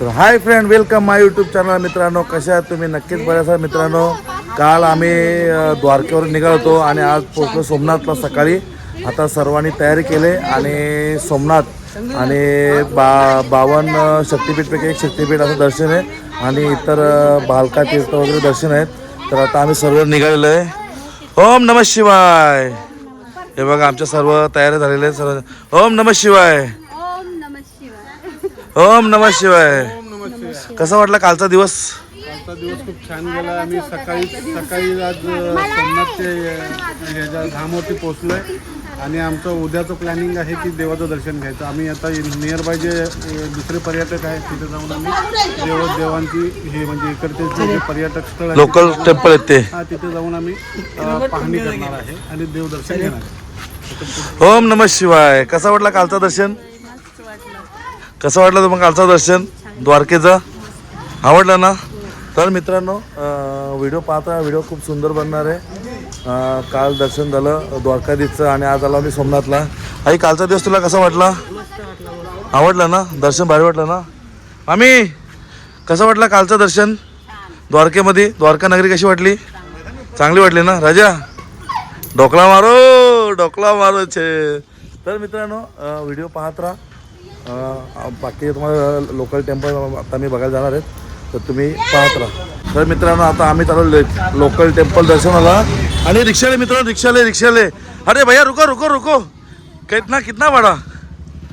तर hi friend, welcome माय YouTube channel. मित्रांनो, कशा आहात तुम्ही? नक्कीच बऱ्याच आहात मित्रांनो. काल आम्ही द्वारकेवर निघालो आणि आज पोहोचलो सोमनाथला सकाळी. आता सर्वांनी तयारी केली आणि सोमनाथ आणि 52 शक्तिपीठपैकी एक शक्तिपीठ असं दर्शन आहे आणि इतर भालका तीर्थ वगैरे दर्शन आहेत. तर आता आम्ही सर्व निघालेलो आहे. ओम नमः शिवाय. हे बघा आमच्या सर्व तयारी झालेले आहेत सर्व. ओम नमः शिवाय. ओम नमः शिवाय. कसा वाटला कालचा दिवस? कालचा दिवस खूप छान गेला. आम्ही सकाळी आज सोमनाथच्या धामवरती पोहोचलोय आणि आमचं उद्याचं प्लॅनिंग आहे की देवाचं दर्शन घ्यायचं. आम्ही आता नियर बाय जे दुसरे पर्यटक आहेत तिथे जाऊन आम्ही देवांची हे म्हणजे इकडचे जे पर्यटक स्थळ लोकल टेम्पल आहेत ते तिथे जाऊन आम्ही पाहणी करणार आहे आणि देवदर्शन घेणार आहे. ओम नमः शिवाय. कसा वाटला कालचा दर्शन? कसं वाटलं तुम्हाला कालचं दर्शन द्वारकेचं? आवडलं ना? तर मित्रांनो, व्हिडिओ पाहता. व्हिडिओ खूप सुंदर बनणार आहे. काल दर्शन झालं द्वारकाधीशचं आणि आज आलो आम्ही सोमनाथला. आई, कालचा दिवस तुला कसा वाटला? आवडलं ना? दर्शन भारी वाटलं ना? आम्ही कसं वाटलं कालचं दर्शन द्वारकेमध्ये? द्वारका नगरी कशी वाटली? चांगली वाटली ना? राजा डोकला मारो छे. तर मित्रांनो, व्हिडिओ पाहत राहा. बाकी तुम्हाला लोकल टेम्पल आता मी बघायला जाणार आहेत, तर तुम्ही पाहत राहा. तर मित्रांनो, आता आम्ही चालू लोकल टेम्पल दर्शनाला आणि रिक्षाले. मित्रांनो, रिक्षाले. अरे भैया रुको. कितना भाड़ा?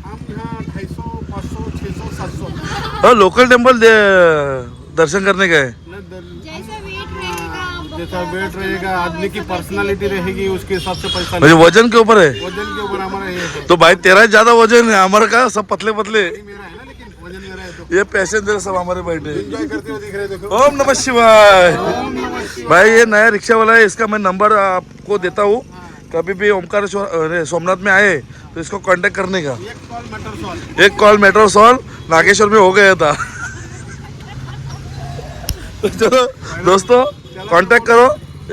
250, 500, 600, 700. लोकल टेम्पल दर्शन करने का है. जैसा वेट रहेगा, आदमी की पर्सनालिटी रहेगी, उसके हिसाब से पैसा म्हणजे वजन के ऊपर है. वजन के ऊपर हमारा ये है. तो भाई तेरा ज्यादा वजन है, हमारा का सब पतले. मेरा है ना, लेकिन वजन मेरा है तो ये पैसेंजर सब हमारे बैठे. एंजॉय करते हुए दिख रहे देखो. ओम नमः शिवाय. भाई ये नया रिक्शा वाला है, इसका मैं नंबर आपको देता हूँ. कभी भी ओमकारेश्वर सोमनाथ में आए तो इसको कांटेक्ट करने का. एक कॉल मेट्रो सॉल नागेश्वर में हो गया था. तो चलो दोस्तों, कांटेक्ट करो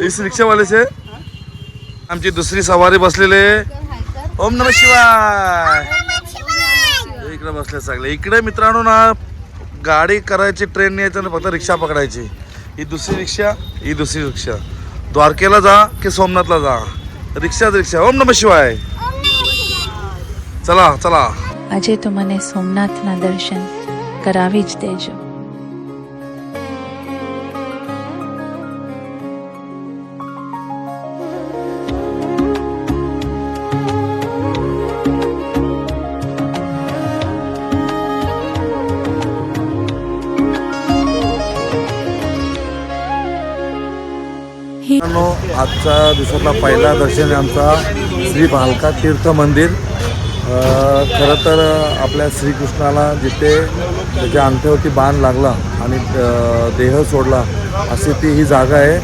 इस रिक्शा वाले से. आमची दुसरी सवारी बसलेले. ओम नमः शिवाय. इकडे बसले सगळे. इकडे मित्रांनो ना, गाडी करायची, ट्रेन यायचं ना, फक्त रिक्षा पकडायची. ही दुसरी रिक्षा. द्वारकेला जा की सोमनाथला जा, रिक्षा. ओम नमः शिवाय. चला. આજે તો મને સોમનાથના દર્શન કરાવી જ દેજો. आजच्या दिवसातला पहिला दर्शन आहे आमचा श्री भालका तीर्थ मंदिर. खरं तर आपल्या श्रीकृष्णाला जिथे त्याच्या अंगठ्यावरती बाण लागला आणि देह सोडला अशी ती ही जागा आहे.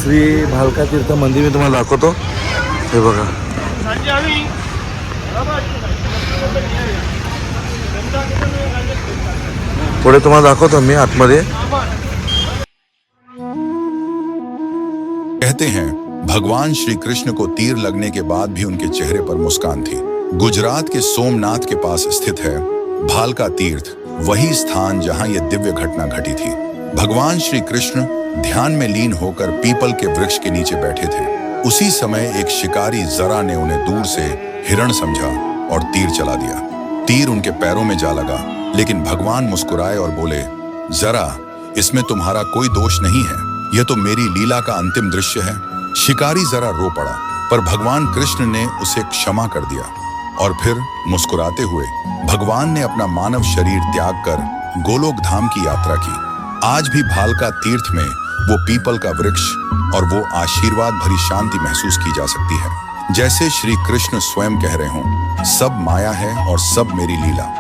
श्री भालका तीर्थ मंदिर मी तुम्हाला दाखवतो. हे बघा. पुढे तुम्हाला दाखवतो मी आतमध्ये. कहते हैं भगवान श्री कृष्ण को तीर लगने के बाद भी उनके चेहरे पर मुस्कान थी. गुजरात के सोमनाथ के पास स्थित है भालका तीर्थ, वही स्थान जहां यह दिव्य घटना घटी थी. भगवान श्री कृष्ण ध्यान में लीन होकर पीपल के वृक्ष के नीचे बैठे थे. उसी समय एक शिकारी जरा ने उन्हें दूर से हिरण समझा और तीर चला दिया. तीर उनके पैरों में जा लगा, लेकिन भगवान मुस्कुराए और बोले, जरा, इसमें तुम्हारा कोई दोष नहीं है, यह तो मेरी लीला का अंतिम दृश्य है. शिकारी जरा रो पड़ा, पर भगवान कृष्ण ने उसे क्षमा कर दिया और फिर मुस्कुराते हुए भगवान ने अपना मानव शरीर त्याग कर गोलोक धाम की यात्रा की. आज भी भालका तीर्थ में वो पीपल का वृक्ष और वो आशीर्वाद भरी शांति महसूस की जा सकती है, जैसे श्री कृष्ण स्वयं कह रहे हों, सब माया है और सब मेरी लीला.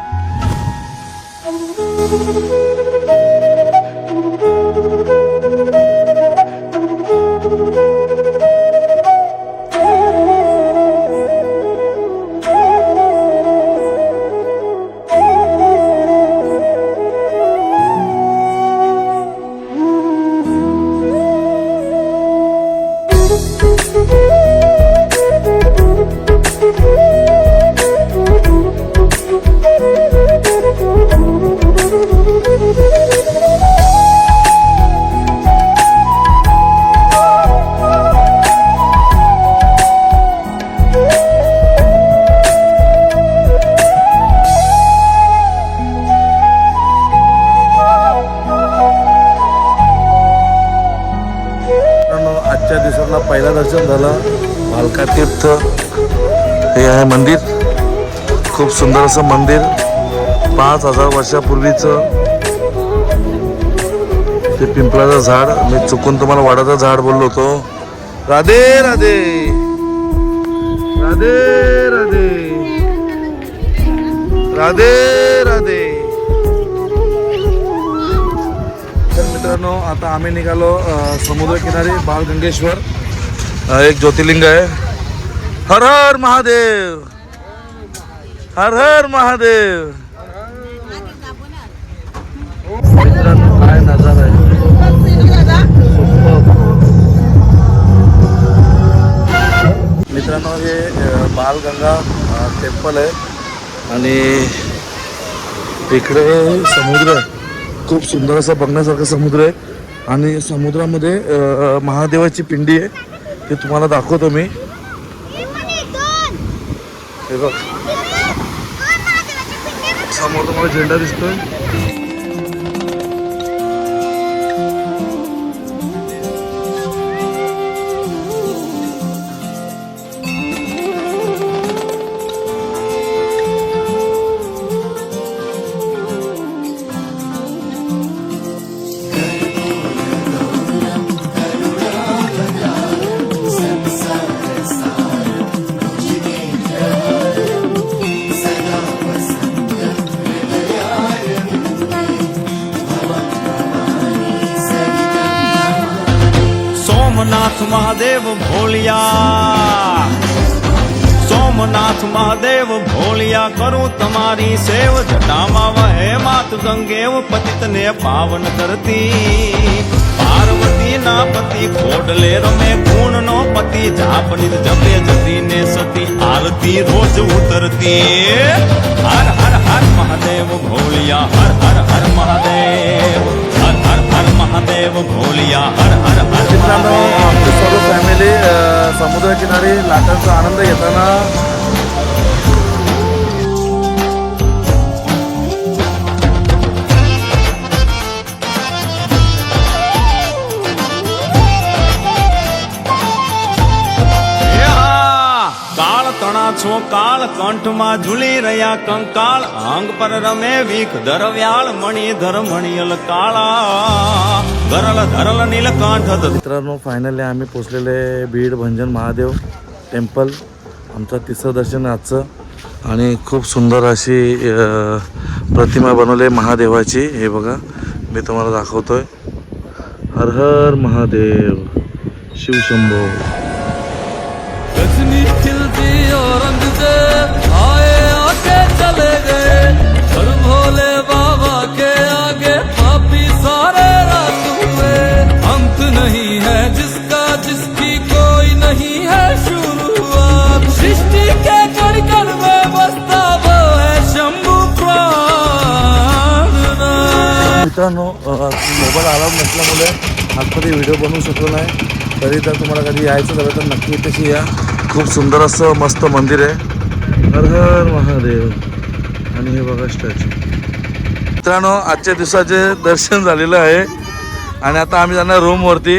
दर्शन झालं. भालका तीर्थ हे आहे मंदिर. खूप सुंदर असं मंदिर. 5000 वर्षापूर्वीचं ते पिंपळाचं झाड. मी चुकून तुम्हाला वडाचं झाड बोललो होतो. राधे राधे राधे राधे राधे राधे. तर मित्रांनो आता आम्ही निघालो समुद्रकिनारी. बाळगंगेश्वर एक ज्योतिर्लिंग आहे. हर हर महादेव हर हर महादेव. मित्रांनो काय नजारा आहे. मित्रांनो हे बालगंगा टेम्पल आहे आणि इकडे समुद्र आहे. खूप सुंदर असा बघण्यासारखा समुद्र आहे आणि समुद्रामध्ये महादेवाची पिंडी आहे. ते तुम्हाला दाखवतो मी. हे बघ समोर तुम्हाला झेंडा दिसतोय. सोमनाथ महादेव भोलिया, सोमनाथ महादेव भोलिया, करूं तमारी सेव, जटामा वहे मात गंगेव, पतित ने पावन करती, पार्वती ना पति खोडले रमे गुण नो पति, जापनित जपे जती ने सती, आरती रोज उतरती। हर हर हर महादेव भोलिया, हर हर हर महादेव, हर हर हर महादेव भोलिया, हर हर हर मित्रांनो महादेव। आमची सर्व फॅमिली समुद्रकिनारी लाटांचा आनंद घेताना કાળ તણા છો કાળ કંઠમાં ઝૂલી રહ્યા કંકાળ, અંગ પર રમે વીખ ધરવ્યાળ, મણિધર મણિયલ કાળા, ગરલ ધરલ નીલકાંઠ. मित्रांनो फायनली आम्ही पोचलेले बीड भंजन महादेव टेम्पल. आमचं तिसरं दर्शन आहे आजचं आणि खूप सुंदर अशी प्रतिमा बनवली महादेवाची. हे बघा मी तुम्हाला दाखवतोय. हर हर महादेव, शिवशंभो. रजनी खिलती और रंग से आए आके चले गए, पर भोले बाबा के आगे पापी सारे रात हुए। अंत नहीं है जिसका, जिसकी कोई नहीं है शुरुआत, सृष्टि के कण कण में बसता वो है शंभू प्राणनाथ। मित्रांनो मोबाईल अलाउड नसल्यामुळे आजमध्ये व्हिडिओ बनवू शकलो नाही. तरी तर तुम्हाला कधी यायचं झालं तर नक्की इथेशी या. खूप सुंदर असं मस्त मंदिर आहे. हर हर महादेव. आणि हे बघा स्टॅच्यू. मित्रांनो आजच्या दिवसाचे दर्शन झालेलं आहे आणि आता आम्ही जाणार रूमवरती.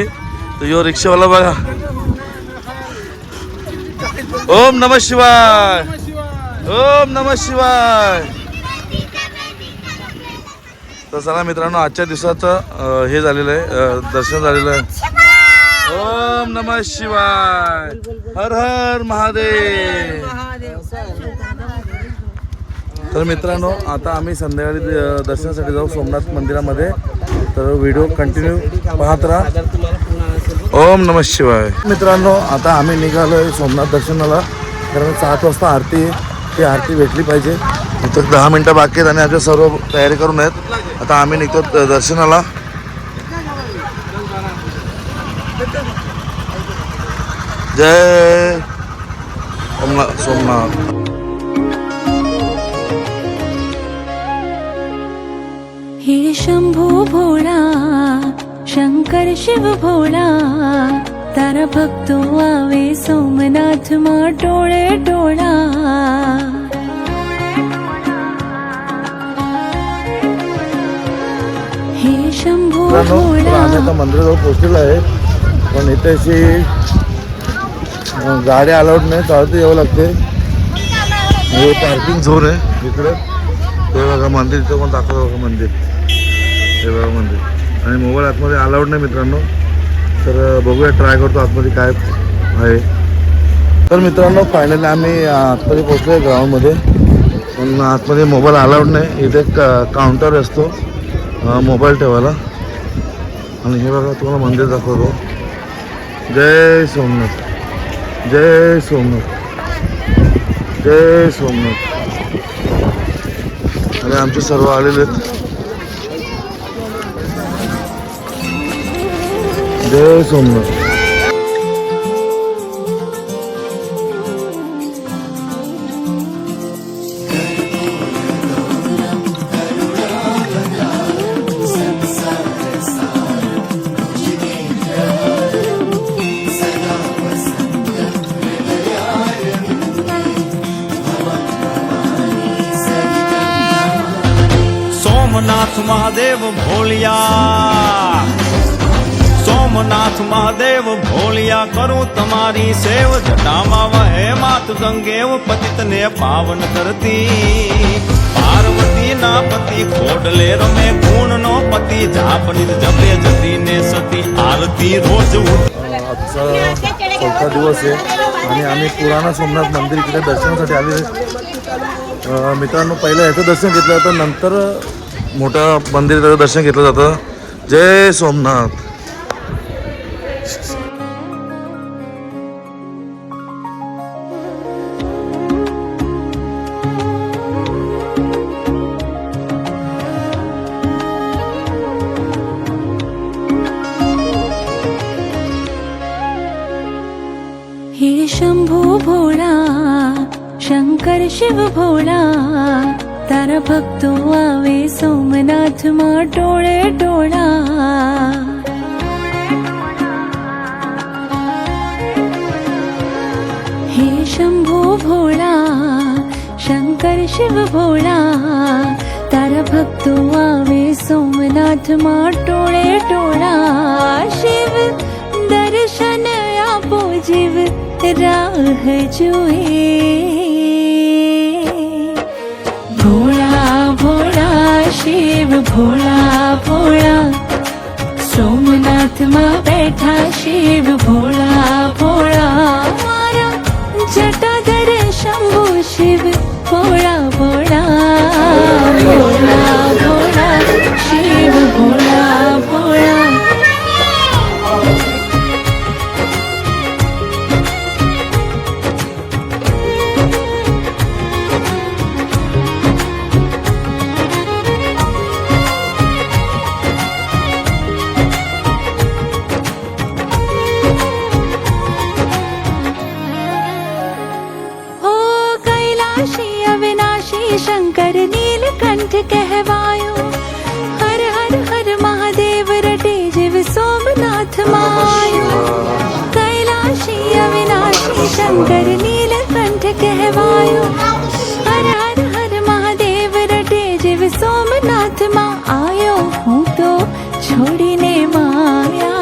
तर यो रिक्षावाला बघा. ओम नमः शिवाय, ओम नमः शिवाय. तर चला मित्रांनो आजच्या दिवसाचं हे झालेलं आहे, दर्शन झालेलं आहे. ओम नमः शिवाय, हर हर महादेव. तर मित्रांनो आता आम्ही संध्याकाळी दर्शनासाठी जाऊ सोमनाथ मंदिरामध्ये. तर व्हिडिओ कंटिन्यू पाहत राहा. ओम नमः शिवाय. मित्रांनो आता आम्ही निघालो आहे सोमनाथ दर्शनाला. कारण 7 वाजता आरती आहे. ती आरती भेटली पाहिजे. तर 10 मिनटं बाकी आहेत आणि आमच्या सर्व तयारी करून आहेत. आता आम्ही निघतो दर्शनाला. जय सोमनाथ. हे शंभू भोळा, शंकर शिव भोळा, तारा भक्तो आवे सोमनाथ मा टोळे टोळा. हे शंभू मित्रांनो भोळा. आम्ही आता मंदिराजवळ पोहोचलेलो आहे. पण इथे अशी गाड्या अलाउड नाही, चालत यावं लागते. हे पार्किंग झोन आहे इकडे. ते बघा मंदिर, इथं पण दाखवतो बघा मंदिर. हे बघा मंदिर. आणि मोबाईल आतमध्ये अलाउड नाही मित्रांनो. तर बघूया, ट्राय करतो आतमध्ये काय आहे. तर मित्रांनो फायनली आम्ही आतमध्ये पोहोचलो आहे ग्राउंडमध्ये. पण आतमध्ये मोबाईल अलाउड नाही. इथे काउंटर असतो मोबाईल ठेवायला. आणि हे बघा तुम्हाला मंदिर दाखवतो. जय सोमनाथ, जय सोमनाथ, जय सोमनाथ. आणि आमचे सर्व आलेले आहेत. जय सोमनाथ. सोमनाथ महादेव भोलिया, सोमनाथ महादेव भोलिया करूं तमारी सेव. जटामा वहे मात गंगेव पतित ने पावन करती. पार्वती ना पति खोडले रमे गुण नो पति. जापनित जपे जती ने सती आरती रोज आजचा चौथा दिवस आहे आणि आम्ही पुराणा सोमनाथ मंदिर इकडे दर्शनासाठी आलेले. मित्रांनो पहिलं याचं दर्शन घेतलं जातं, नंतर मोठं मंदिर त्याचं दर्शन घेतलं जातं. जय सोमनाथ. हे शंभू भोळा शंकर शिव भोळा, तारा भक्तो आवे सोमनाथ मा टोळे टोळा. हे शंभू भोळा शंकर शिव भोळा, तारा भक्तो आवे सोमनाथ मा टोळे टोळा. शिव दर्शन आपो जीव राह जुए. भोळा भोळा शिव भोळा भोळा, सोमनाथ मा बैठा शिव भोळा भोळा. मारा जटाधर शंभू शिव भोळा भोळा. भोळा भोळा शिव भोळा भोळा. शंकर नीलकंठ कहवायो. हर हर हर महादेव रटे जीव सोमनाथ मायो. कैलाशी अविनाशी शंकर नीलकंठ कहवायो. हर हर हर महादेव रटे जीव सोमनाथ मा आयो. हूँ तो छोड़ीने माया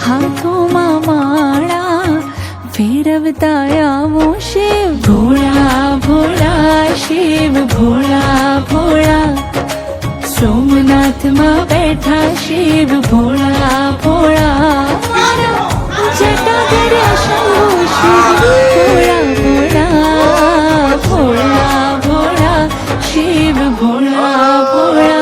हाथों मा माड़ा. फेरवताया वो शिव भोळा भोळा शिव भोळा भोळा. सोमनाथ मा बैठा शिव भोळा भोळा. जटाधर शंभू शिव भोळा भोळा. भोळा भोळा शिव भोळा भोळा.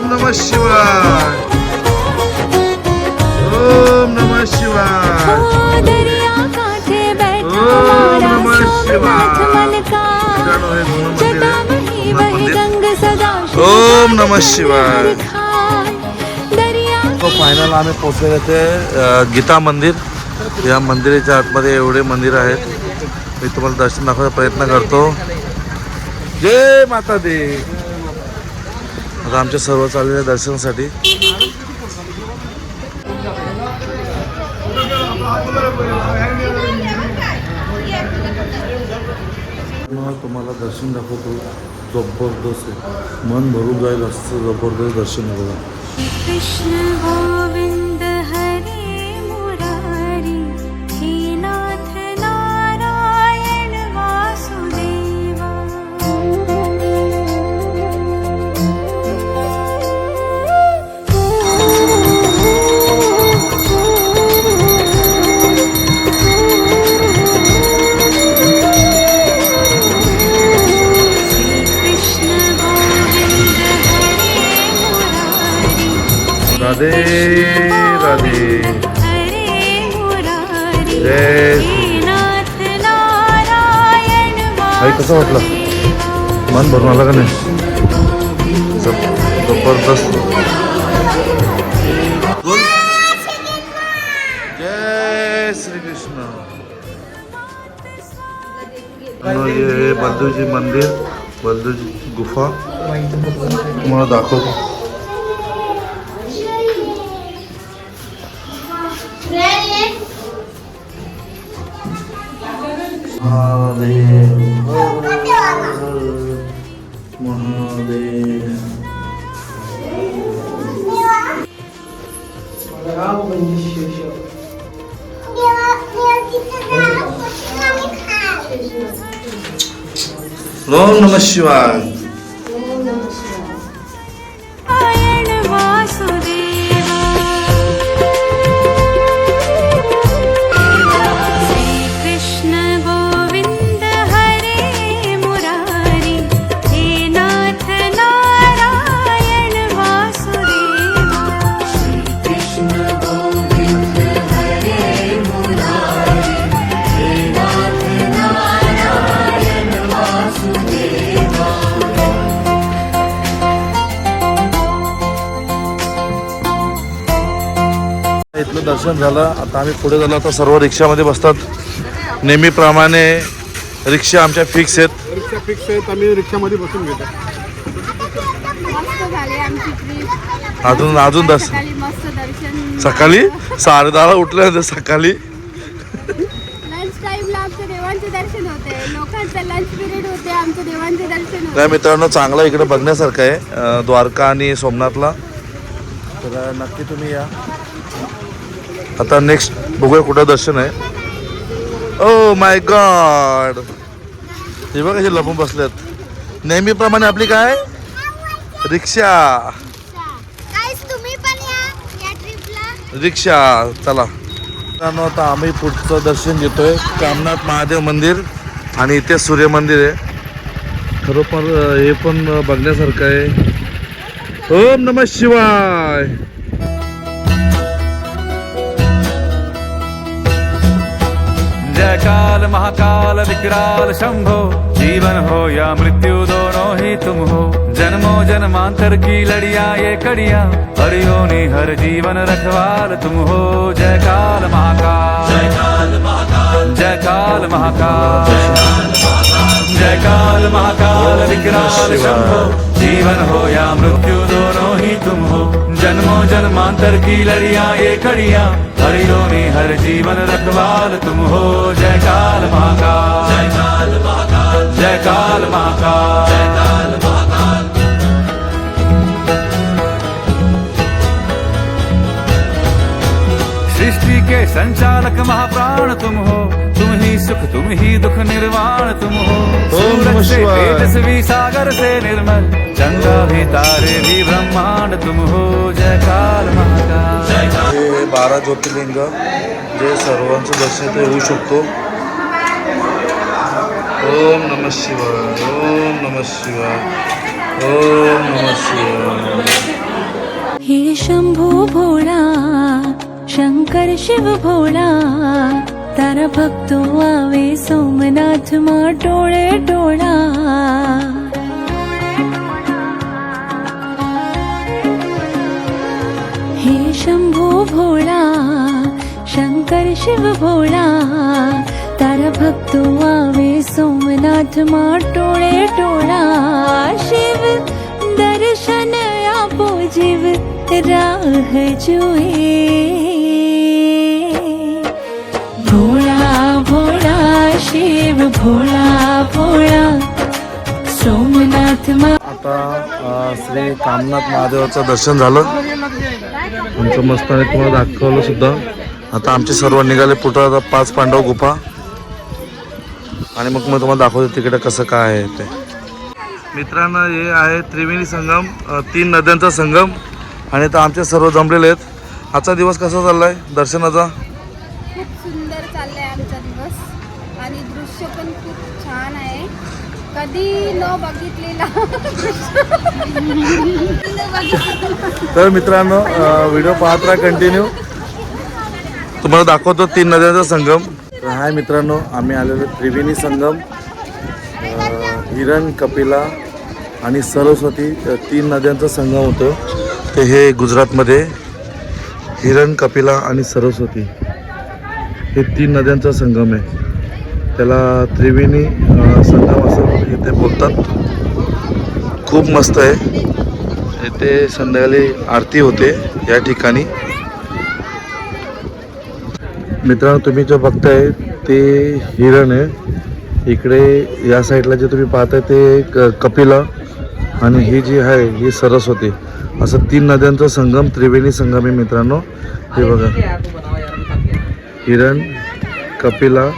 नमः शिवाय. ओम नमः शिवाय. दरिया कांठे बैठा ओम मारा नमः सोमनाथ शिवाय. मन का. मित्रांनो, हे दोन मंदिर जटा आहे. वही वही रंग सदा ओम नमः शिवाय. दरिया तो फायनल आम्ही पोहोचलेले ते गीता मंदिर. या मंदिराच्या आतमध्ये एवढे मंदिर आहेत. मी तुम्हाला दर्शन दाखवायचा प्रयत्न करतो. जय माता दी. आता आमच्या सर्व चाललेल्या दर्शनासाठी. तुम्हाला दर्शन दाखवतो. जबरदस्त आहे, मन भरून जाईल असं जबरदस्त दर्शन आहे बघा. कृष्ण गोविंद हरे मुरारी हे नाथ नारायण वासुदेवा. राधे राधे. हरे मुरारी जय हे नाथ नारायण आई कसं वाटलं? मन भरून आलं का नाही? जबरदस्त. जय श्री कृष्ण. ये है बलदेवजी मंदिर, बलदेवजी गुफा तुम्हाला दाखवतो. महादेव महादेव. ओम नमः शिवाय. नारायण वासुदेवा. श्री कृष्ण गोविंद हरे मुरारी हे नाथ नारायण वासुदेवा. श्री कृष्ण गोविंद हरे मुरारी हे नाथ नारायण वासुदेवा. इथलं दर्शन झालं. आता आम्ही पुढे झालो. आता सर्व रिक्षामध्ये बसतात. नेहमीप्रमाणे रिक्षा आमच्या फिक्स आहेत. रिक्षा फिक्स आहेत, आम्ही रिक्षामध्ये बसून घेतो. मस्त झाले आमची ट्रिप. अजून सकाळी मस्त दर्शन. सकाळी 10:30 उठल्यानंतर सकाळी लंच टाइमला आमच्या देवांचे दर्शन होते. लोकांचं लंच पिरियड होते, आमच्या देवांचे दर्शन होते. काय मित्रांनो, चांगलं इकडे बघण्यासारखं आहे द्वारका आणि सोमनाथला. तर नक्की तुम्ही या. आता नेक्स्ट बघूया कुठं दर्शन आहे. ओ माय गॉड, हे बघ कसे लपून बसलेत. नेहमीप्रमाणे आपली काय रिक्षा. तुम्ही पण या ट्रिपला. रिक्षा चला. मित्रांनो, आता आम्ही पुढचं दर्शन घेतोय. कामनाथ महादेव मंदिर आणि इथे सूर्य मंदिर आहे. खरोखर हे पण बघण्यासारखं आहे. ओम नमः शिवाय. जय काल महाकाल विकराल शंभो. जीवन हो या मृत्यु दोनों ही तुम हो. जन्मों जन्मांतर की लड़िया ये कड़िया. हरियोनी हर जीवन रखवाल तुम हो. जय काल महाकाल. जय काल महाकाल. जय काल महाकाल. जय काल महाकाल विकराल शंभो. जीवन हो या मृत्यु दोनों ही तुम हो. जन्मों जन्मांतर की लड़िया ये कड़िया. हरियोनी हर जीवन रखवाल तुम हो. जय काल महाकाल. जय काल महाकाल. जय काल महाकाल. जय काल महाकाल. सृष्टि के संचालक महाप्राण तुम हो. तुम ही सुख तुम ही दुख निर्वाण तुम हो. सूरज से तेजस्वी सागर से निर्मल. गंगा भी तारे भी ब्रह्मांड तुम हो. जय काल महाकाल. जय काल. हे 12 ज्योतिर्लिंग जे सर्वांचं दर्शन ते होऊ शकतो. ओम नमः शिवाय. ओम नमः शिवाय. ओम नमः शिवाय. हे शंभू भोळा शंकर शिव भोळा. तारा भक्तो आवे सोमनाथ मा टोळे टोळा. हे शंभू भोळा शंकर शिव भोळा. तारा भक्तो आवे सोमनाथ मा टोळे टोळा. शिव दर्शन आपो जीव राह जोए. भोळा भोळा शिव भोळा भोळा. नाथ आता श्री कामनाथ महादेवाचं दर्शन झालं आमचं मस्त आणि तुम्हाला दाखवलं सुद्धा. आता आमचे सर्व निघाले पुढं आता 5 पांडव गुफा आणि मग तुम्हाला दाखवतो तिकडे कसं काय आहे ते. मित्रांनो हे आहे त्रिवेणी संगम, 3 नद्यांचा संगम आणि आता आमचे सर्व जमलेले आहेत. आजचा दिवस कसा चाललाय दर्शनाचा? खूप सुंदर चाललाय आमचा दिवस आणि दृश्य पण खूप छान आहे. कधी न बघितलेला तर मित्रांनो व्हिडिओ पाहत राहा कंटिन्यू. तुम्हाला दाखवतो 3 नद्यांचा संगम. तर हाय मित्रांनो, आम्ही आलेलो त्रिवेणी संगम, हिरण, कपिला आणि सरस्वती 3 नद्यांचा संगम होतो. ते हे गुजरातमध्ये हिरण, कपिला आणि सरस्वती हे 3 नद्यांचा संगम आहे. त्याला त्रिवेणी संगम असं इथे बोलतात. खूप मस्त आहे. इथे संध्याकाळी आरती होते या ठिकाणी. मित्रांनो तुम्ही जो बघताय ते हिरण आहे. इकडे या साईडला जे तुम्ही पाहताय ते कपिला आणि ही जी आहे ही सरस्वती. असं 3 नद्यांचा संगम त्रिवेणी संगम आहे मित्रांनो. हे बघा, हिरण, कपिला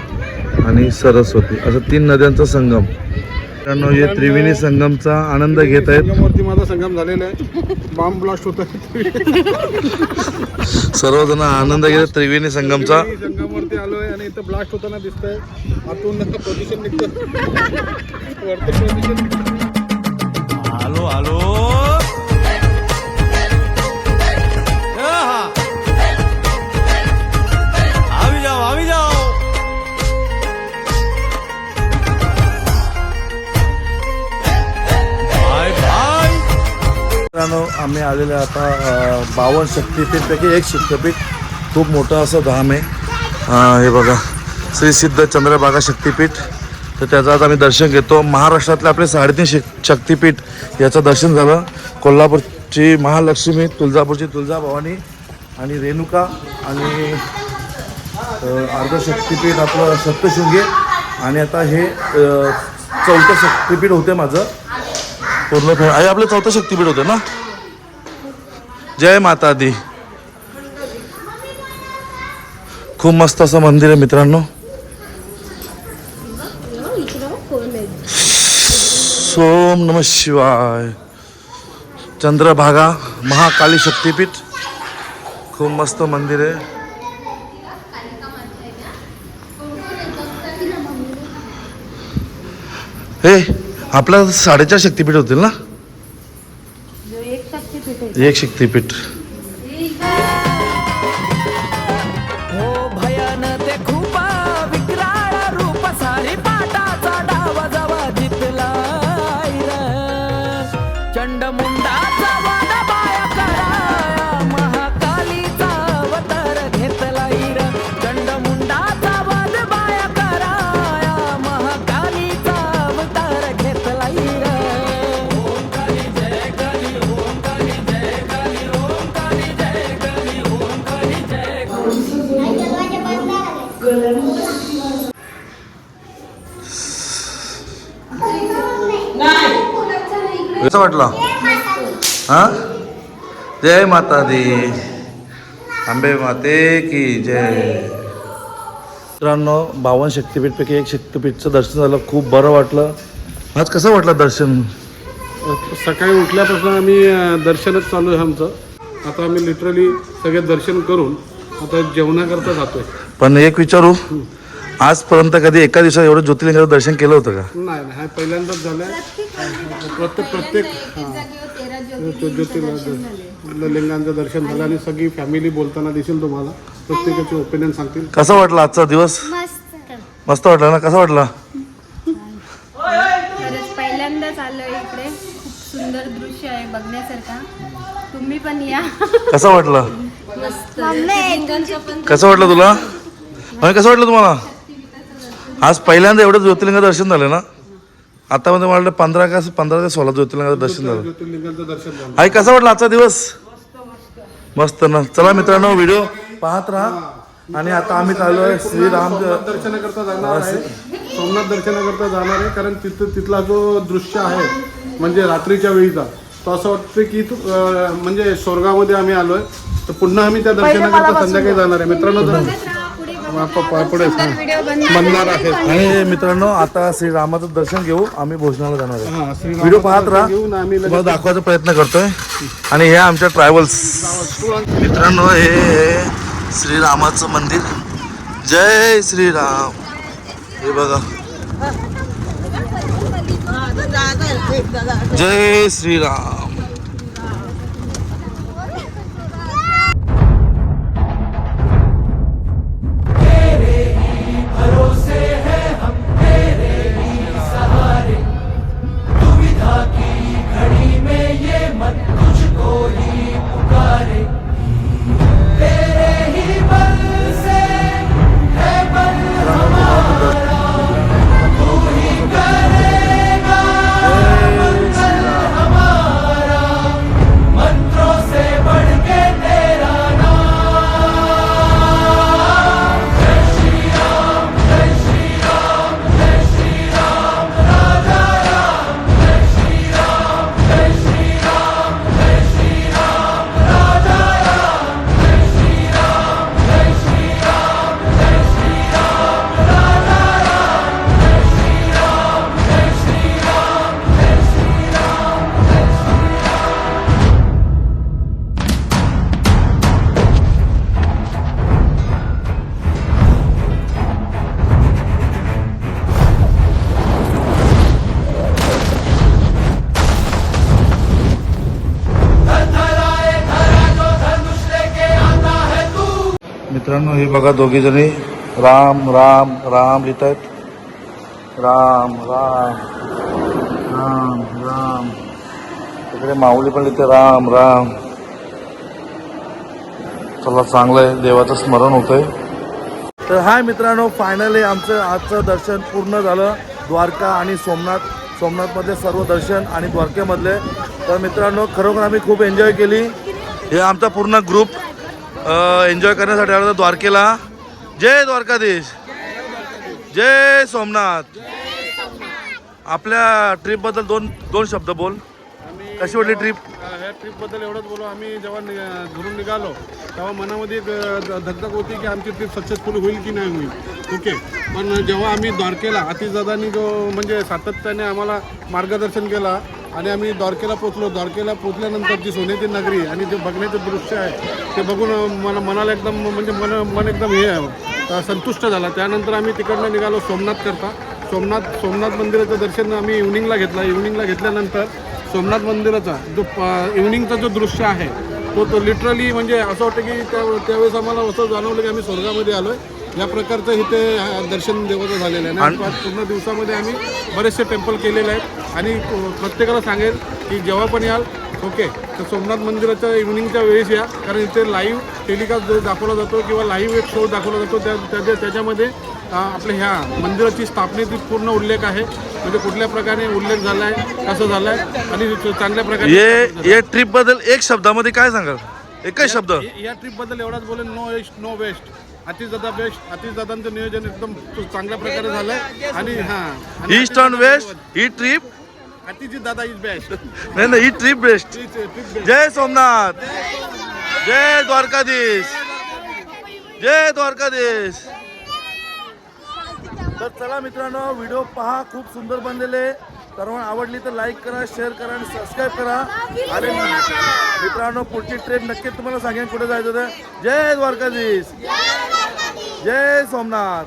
आणि सरस्वती असं 3 नद्यांचा संगम. मित्रांनो हे त्रिवेणी संगमचा आनंद घेत आहेत. संगमावरती माझा संगम झालेला आहे. बॉम्ब ब्लास्ट होत आहे. सर्वजण आनंद घेत त्रिवेणी संगमचा. संगमावरती आलोय आणि इथं ब्लास्ट होताना दिसतंय. आतून पोझिशन निघतं, वरती पोझिशन निघतं. आलो आलो આવી જાઓ बाय बाय. मित्रांनो आम्ही आलेले आता 52 शक्तिपीठपैकी एक शक्तिपीठ, खूप मोठं असं धाम आहे. हे बघा श्री सिद्ध चंद्रभागा शक्तिपीठ. तर त्याचं आज आम्ही दर्शन घेतो. महाराष्ट्रातले आपले 3.5 शक्तिपीठ याचं दर्शन झालं. कोल्हापूरची महालक्ष्मी, तुळजापूरची तुळजाभवानी आणि रेणुका आणि अर्ध शक्तिपीठ आपलं सप्तशृंगी आणि आता हे 4थं शक्तिपीठ होते माझं पूर्ण. आई आपलं 4थं शक्तिपीठ होतं ना. जय माता दी. खूप मस्त असं मंदिर आहे मित्रांनो. सोम नमः शिवाय. चंद्रभागा महाकाली शक्तिपीठ. खूप मस्त मंदिर आहे. हे आपल्या 4.5 शक्तिपीठ होतील ना. एक शक्तिपीठ. हो भयान ते खूप विक्राळ रूप सारी पाटाचा डावा जवा जितला चंडमुंडाचा वध बाया कराया महाकालीचा अवतार घेतला चंडमुंडाचा वध बाया कराया महाकालीचा अवतार घेतला. ओम काली जय काली, ओम काली जय काली, ओम काली जय काली, ओम काली जय कसं वाटलं? हा, जय माता दी. आंबे माते की जय. मित्रांनो 52 शक्तिपीठपैकी एक शक्तिपीठचं दर्शन झालं. खूप बरं वाटलं. आज कसं वाटलं दर्शन? सकाळी उठल्यापासून आम्ही दर्शनच चालू आहे आमचं. आता आम्ही लिटरली सगळे दर्शन करून आता जेवणाकरता जातोय. पण एक विचारू, आजपर्यंत कधी एका दिवसात एवढं ज्योतिर्लिंगाचं दर्शन केलं होतं का? नाही नाही, हा पहिल्यांदाच झालंय. प्रत्येक ज्योतिर्लिंगांचं दर्शन झालं आणि सगळी फॅमिली बोलताना दिसेल तुम्हाला. प्रत्येकाचे ओपिनियन सांगतील. कसं वाटलं आजचा दिवस? मस्त वाटलं ना. कसं वाटलं? खरंच पहिल्यांदाच आलोय इकडे. खूप सुंदर दृश्य आहे बघण्यासारखा. तुम्ही पण या. कसं वाटलं? मस्त. कसं वाटलं तुला? कसं वाटलं तुम्हाला? आज पहिल्यांदा एवढं ज्योतिर्लिंग दर्शन झालं ना. आतामध्ये मला 15 ते 16 ज्योतिर्लिंगाचं दर्शन झालं. ज्योतिर्लिंगांचं दर्शन झालं. आई कसा वाटला आजचा दिवस? मस्त ना. चला मित्रांनो व्हिडिओ पाहत राहा. आणि आता आम्ही चालू आहे श्रीराम दर्शन करता जाणार आहे. सोमनाथ दर्शनाकरता जाणार आहे, कारण तिथला जो दृश्य आहे म्हणजे रात्रीच्या वेळीचा, तो असं वाटतं की म्हणजे स्वर्गामध्ये आम्ही आलोय. तर पुन्हा आम्ही त्या दर्शनाकरता संध्याकाळी जाणार आहे मित्रांनो. पुढे म्हणणार आहे. आणि मित्रांनो आता श्रीरामाचं दर्शन घेऊ, आम्ही भोजनाला जाणार आहे. श्रीरामाचं व्हिडिओ पाहत राहा, घेऊन आम्ही तुम्हाला दाखवायचा प्रयत्न करतोय. आणि हे आमच्या ट्रॅव्हल्स. मित्रांनो हे श्रीरामाचं मंदिर. जय श्रीराम. हे बघा, जय श्रीराम. मित्रांनो हे बघा, दोघी जणी राम राम राम लिहित आहेत. राम राम राम राम. तिकडे माऊली पण लिहिते राम राम. चला, चांगलं आहे, देवाचं स्मरण होतंय. तर हाय मित्रांनो, फायनली आमचं आजचं दर्शन पूर्ण झालं. द्वारका आणि सोमनाथमधले सर्व दर्शन आणि द्वारकेमधले. तर मित्रांनो खरोखर आम्ही खूप एन्जॉय केली. हे आमचा पूर्ण ग्रुप एन्जॉय करण्यासाठी आला द्वारकेला. जय द्वारकाधीश, जय सोमनाथ. आपल्या ट्रिपबद्दल दोन शब्द बोल. कशी वाटली ट्रिप? ह्या ट्रिपबद्दल एवढंच बोलू, आम्ही जेव्हा घरून निघालो तेव्हा मनामध्ये एक धगधग होती की आमची ट्रिप सक्सेसफुल होईल की नाही होईल. ओके, पण जेव्हा आम्ही द्वारकेला आतिशदादांनी जो म्हणजे सातत्याने आम्हाला मार्गदर्शन केला आणि आम्ही द्वारकेला पोचलो. द्वारकेला पोचल्यानंतर जी सोन्याची नगरी आणि जे बघण्याचं दृश्य आहे ते बघून मनाला एकदम म्हणजे मन एकदम हे संतुष्ट झाला. त्यानंतर आम्ही तिकडनं निघालो सोमनाथ करता. सोमनाथ मंदिराचं दर्शन आम्ही इव्हनिंगला घेतला. इव्हनिंगला घेतल्यानंतर सोमनाथ मंदिराचा जो इव्हनिंगचा जो दृश्य आहे तो लिटरली म्हणजे असं वाटतं की त्यावेळेस आम्हाला असं जाणवलं की आम्ही स्वर्गामध्ये आलो आहे. या प्रकारचं इथे दर्शन देवाचं झालेलं आहे. आणि पूर्ण दिवसामध्ये आम्ही बरेचसे टेम्पल केलेले आहेत. आणि प्रत्येकाला सांगेल की जेव्हा पण याल ओके तर सोमनाथ मंदिराच्या इव्हनिंगच्या वेळेस या, कारण इथे लाईव्ह टेलिकास्ट जो दाखवला जातो किंवा लाईव्ह एक शो दाखवला जातो त्याच्यामध्ये आपल्या ह्या मंदिराची स्थापनेची पूर्ण उल्लेख आहे. म्हणजे कुठल्या प्रकारे उल्लेख झाला आहे, कसं झालं आहे आणि चांगल्या प्रकारे. या ट्रिपबद्दल एक शब्दामध्ये काय सांगाल? एकच शब्द. या ट्रिपबद्दल एवढाच बोलेन, नो ईस्ट नो वेस्ट. आतिशदादा बेस्ट. आतिशदादांचं नियोजन एकदम चांगल्या प्रकारे झालंय. आणि ईस्ट अँड वेस्ट ही ट्रिप. आतिशदादा इज बेस्ट. नाही, ही ट्रिप बेस्ट. जय सोमनाथ, जय द्वारकाधीश, जय द्वारकाधीश. तर चला मित्रांनो, व्हिडिओ पहा, खूप सुंदर बनलेले. सर्वांना आवडली तर लाईक करा, शेअर करा आणि सबस्क्राईब करा. आणि मित्रांनो पुढची ट्रेन नक्कीच तुम्हाला सांगेन कुठे जायचं तर. जय द्वारकाधीश, जय सोमनाथ.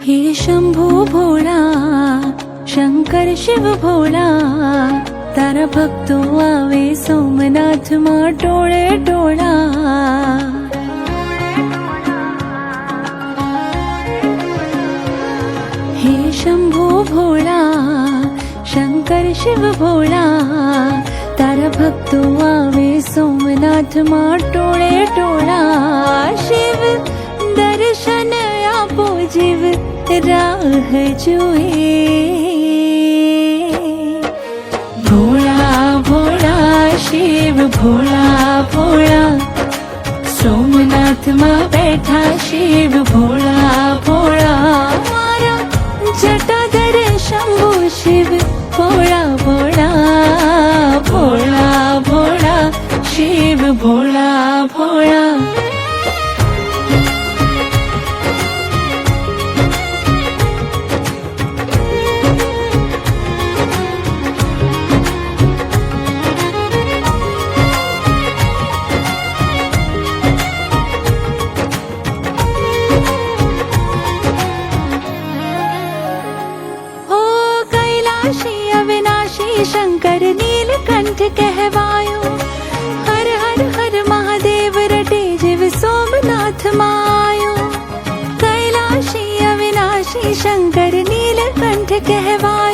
हे शंभू भोळा शंकर शिव भोळा, तारा भक्तो आवे सोमनाथ मा टोळे टोळा. हे शंभू भोळा शंकर शिव भोळा, तारा भक्तो आवे सोमनाथ मा टोळे टोळा. शिव दर्शन आपो जीव राह जुए. भोळा भोळा शिव भोळा भोळा, सोमनाथ मा बैठा शिव भोळा भोळा. कहवायो। हर हर हर महादेव रटे जिव सोमनाथ मायो। कैलाशी अविनाशी शंकर नीलकंठ कहवायो।